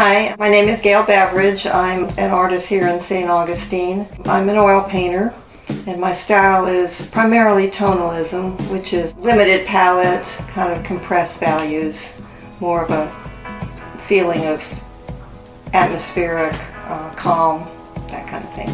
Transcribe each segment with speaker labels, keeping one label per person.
Speaker 1: Hi, my name is Gail Beveridge. I'm an artist here in St. Augustine. I'm an oil painter, and my style is primarily tonalism, which is limited palette, kind of compressed values, more of a feeling of atmospheric, calm, that kind of thing.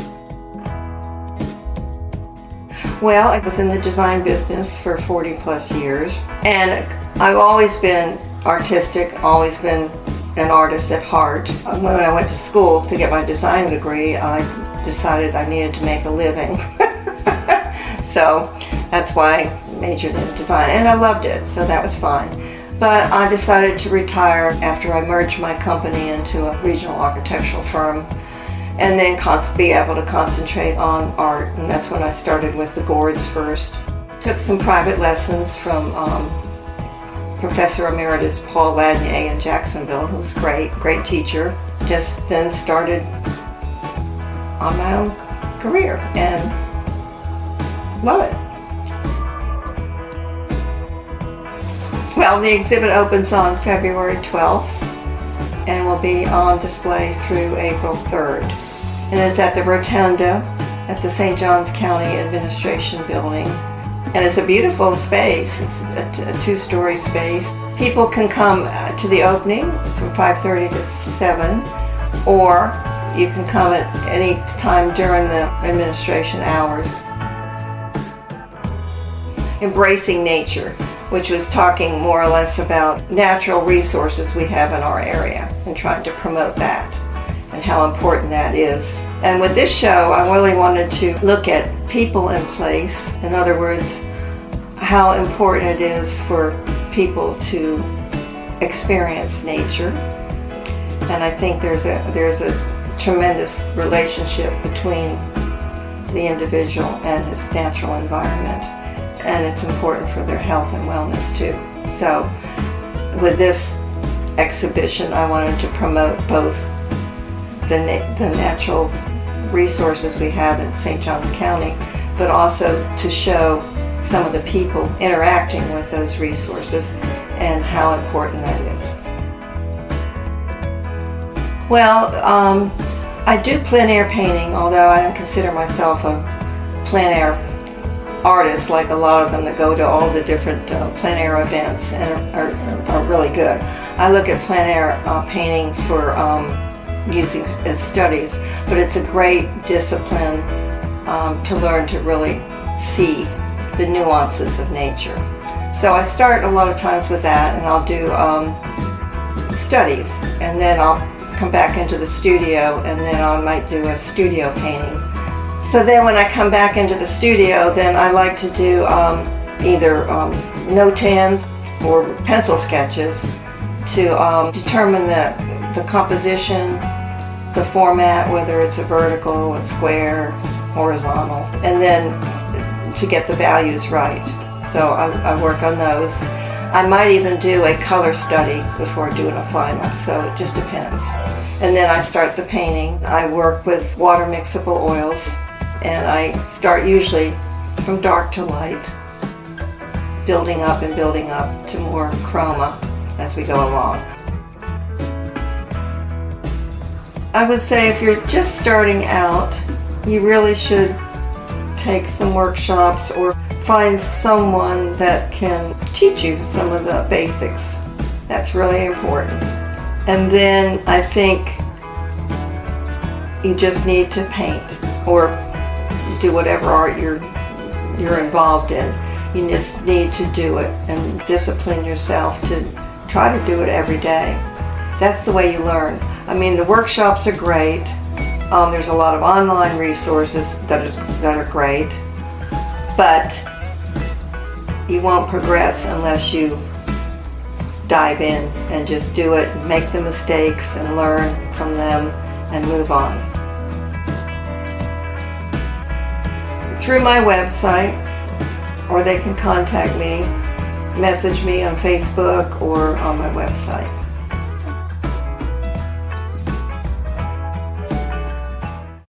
Speaker 1: Well, I was in the design business for 40 plus years, and I've always been artistic, always been an artist at heart. When I went to school to get my design degree, I decided I needed to make a living. So that's why I majored in design, and I loved it, so that was fine. But I decided to retire after I merged my company into a regional architectural firm, and then be able to concentrate on art, and that's when I started with the gourds first. Took some private lessons from Professor Emeritus Paul Ladnier in Jacksonville, who was great teacher. Just then started on my own career and love it. Well, the exhibit opens on February 12th and will be on display through April 3rd. And it's at the Rotunda at the St. Johns County Administration Building. And it's a beautiful space. It's a two-story space. People can come to the opening from 5:30 to 7, or you can come at any time during the administration hours. Embracing nature, which was talking more or less about natural resources we have in our area and trying to promote that and how important that is. And with this show, I really wanted to look at people in place. In other words, how important it is for people to experience nature. And I think there's a tremendous relationship between the individual and his natural environment. And it's important for their health and wellness too. So with this exhibition, I wanted to promote both the natural resources we have in St. Johns County, but also to show some of the people interacting with those resources and how important that is. Well, I do plein air painting, although I don't consider myself a plein air artists like a lot of them that go to all the different plein air events and are really good. I look at plein air painting for using as studies, but it's a great discipline to learn to really see the nuances of nature. So I start a lot of times with that, and I'll do studies, and then I'll come back into the studio, and then I might do a studio painting. So then when I come back into the studio, then I like to do either no-tans or pencil sketches to determine the composition, the format, whether it's a vertical, a square, horizontal, and then to get the values right. So I work on those. I might even do a color study before doing a final, so it just depends. And then I start the painting. I work with water mixable oils, and I start usually from dark to light, building up to more chroma as we go along. I would say if you're just starting out, you really should take some workshops or find someone that can teach you some of the basics. That's really important. And then I think you just need to paint or do whatever art you're involved in. You just need to do it and discipline yourself to try to do it every day. That's the way you learn. I mean, the workshops are great. There's a lot of online resources that are great, but you won't progress unless you dive in and just do it, make the mistakes and learn from them and move on. Through my website, or they can contact me, message me on Facebook or on my website.